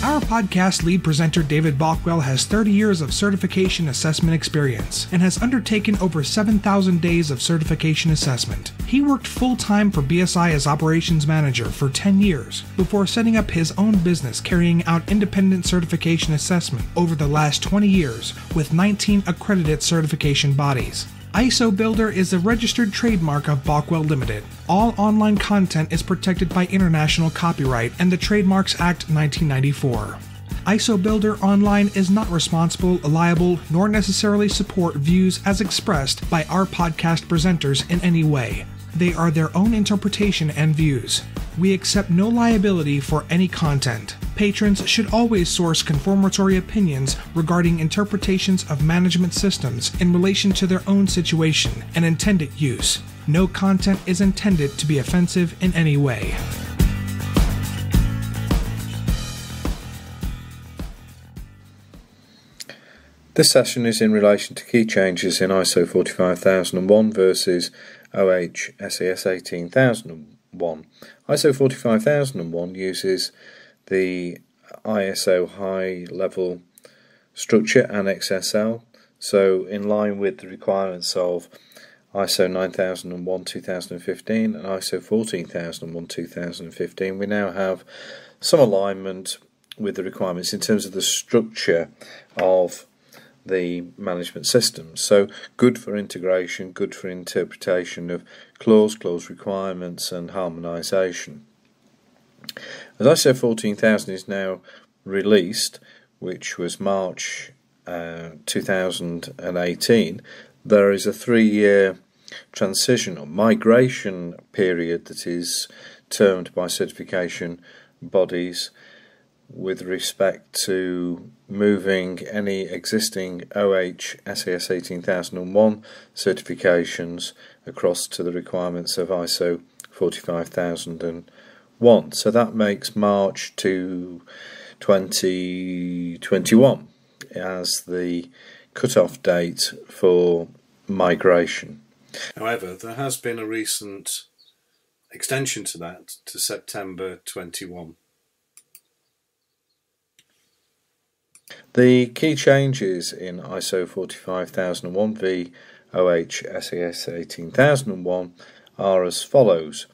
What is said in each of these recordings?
Our podcast lead presenter David Bockwell has 30 years of certification assessment experience and has undertaken over 7,000 days of certification assessment. He worked full-time for BSI as operations manager for 10 years before setting up his own business carrying out independent certification assessment over the last 20 years with 19 accredited certification bodies. ISO Builder is a registered trademark of Bockwell Limited. All online content is protected by international copyright and the Trademarks Act 1994. ISO Builder Online is not responsible, liable, nor necessarily support views as expressed by our podcast presenters in any way. They are their own interpretation and views. We accept no liability for any content. Patrons should always source confirmatory opinions regarding interpretations of management systems in relation to their own situation and intended use. No content is intended to be offensive in any way. This session is in relation to key changes in ISO 45001 versus SAS 18001. ISO 45001 uses the ISO high level structure Annex SL, so in line with the requirements of ISO 9001-2015 and ISO 14001-2015, we now have some alignment with the requirements in terms of the structure of the management system. So good for integration, good for interpretation of clause requirements and harmonisation. As ISO 14000 is now released, which was March 2018, there is a 3-year transition or migration period that is termed by certification bodies with respect to moving any existing SAS 18001 certifications across to the requirements of ISO 45001. So that makes March to 2021 as the cut-off date for migration. However, there has been a recent extension to that to September 21. The key changes in ISO 45001 v SAS 18001 are as follows.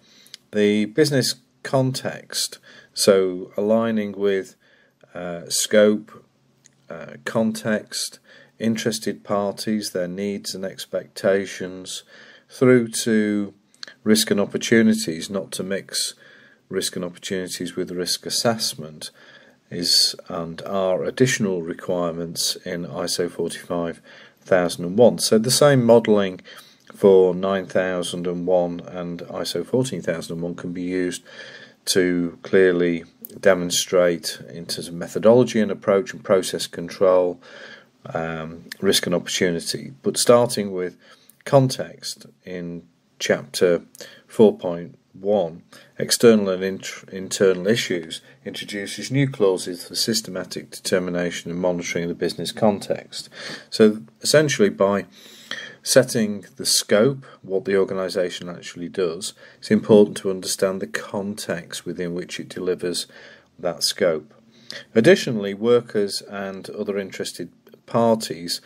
The business context, so aligning with scope, context, interested parties, their needs and expectations, through to risk and opportunities, not to mix risk and opportunities with risk assessment, and are additional requirements in ISO 45001. So the same modelling for 9001 and ISO 14001 can be used to clearly demonstrate in terms of methodology and approach and process control, risk and opportunity. But starting with context in chapter 4.1, external and internal issues, introduces new clauses for systematic determination and monitoring of the business context. So essentially, by setting the scope, what the organisation actually does, it's important to understand the context within which it delivers that scope. Additionally, workers and other interested parties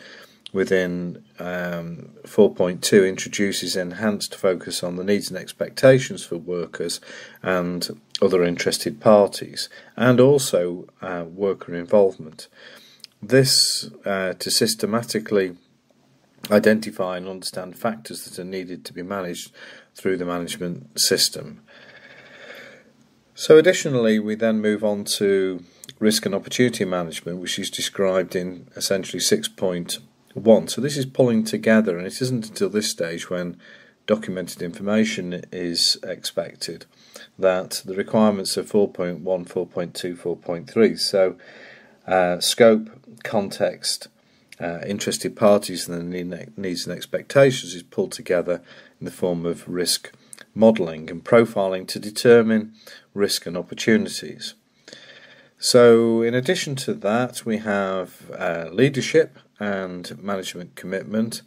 within 4.2 introduces enhanced focus on the needs and expectations for workers and other interested parties, and also worker involvement. This to systematically identify and understand factors that are needed to be managed through the management system. So additionally, we then move on to risk and opportunity management, which is described in essentially 6.1. So this is pulling together, and it isn't until this stage when documented information is expected that the requirements of 4.1, 4.2, 4.3, so scope, context, interested parties and the needs and expectations is pulled together in the form of risk modelling and profiling to determine risk and opportunities. So in addition to that, we have leadership and management commitment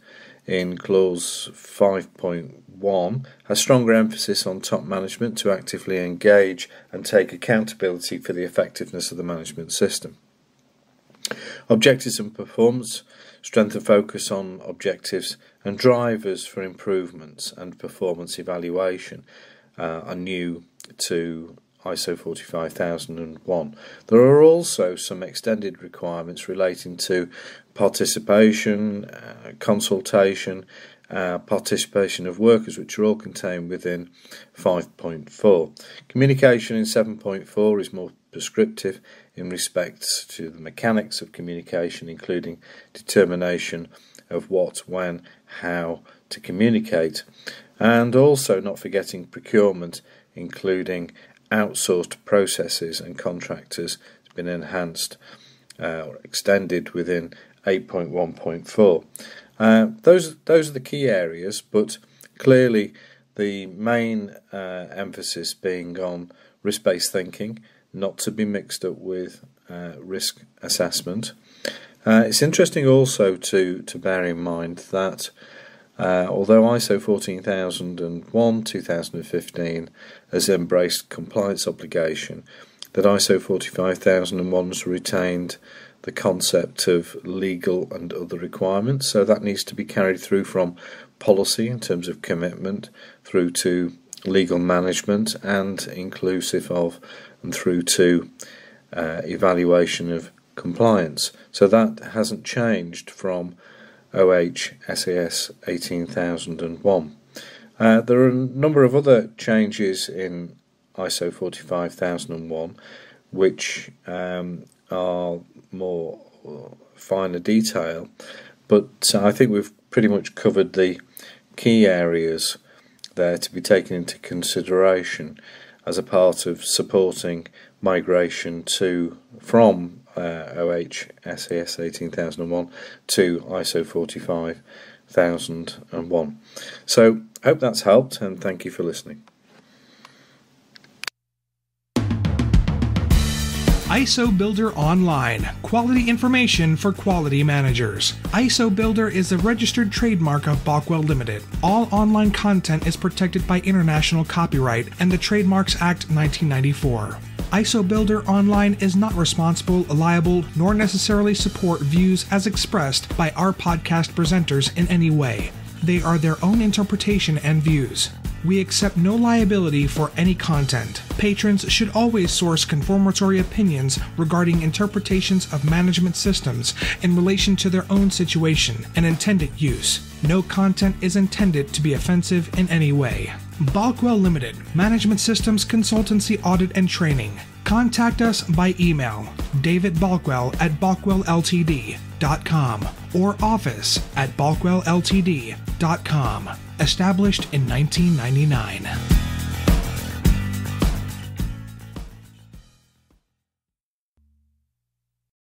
in clause 5.1 has stronger emphasis on top management to actively engage and take accountability for the effectiveness of the management system. Objectives and performance, strength and focus on objectives and drivers for improvements and performance evaluation are new to ISO 45001. There are also some extended requirements relating to participation, consultation, participation of workers, which are all contained within 5.4. Communication in 7.4 is more prescriptive in respect to the mechanics of communication, including determination of what, when, how to communicate, and also not forgetting procurement, including outsourced processes and contractors. Has been enhanced or extended within 8.1.4. Those are the key areas, but clearly the main emphasis being on risk-based thinking, not to be mixed up with risk assessment. It's interesting also to bear in mind that although ISO 14001 2015 has embraced compliance obligation, that ISO 45001 has retained the concept of legal and other requirements, so that needs to be carried through from policy in terms of commitment through to legal management and inclusive of and through to evaluation of compliance. So that hasn't changed from OH SAS 18001. There are a number of other changes in ISO 45001 which are more finer detail, but I think we've pretty much covered the key areas there to be taken into consideration as a part of supporting migration from OH SAS 18001 to ISO 45001. So, hope that's helped, and thank you for listening. ISO Builder Online, quality information for quality managers. ISO Builder is a registered trademark of Balkwell Limited. All online content is protected by international copyright and the Trademarks Act 1994. ISO Builder Online is not responsible, liable, nor necessarily support views as expressed by our podcast presenters in any way. They are their own interpretation and views. We accept no liability for any content. Patrons should always source confirmatory opinions regarding interpretations of management systems in relation to their own situation and intended use. No content is intended to be offensive in any way. Balkwell Limited, Management Systems Consultancy Audit and Training. Contact us by email, davidbalkwell@balkwellltd.com or office@balkwellltd.com. Established in 1999.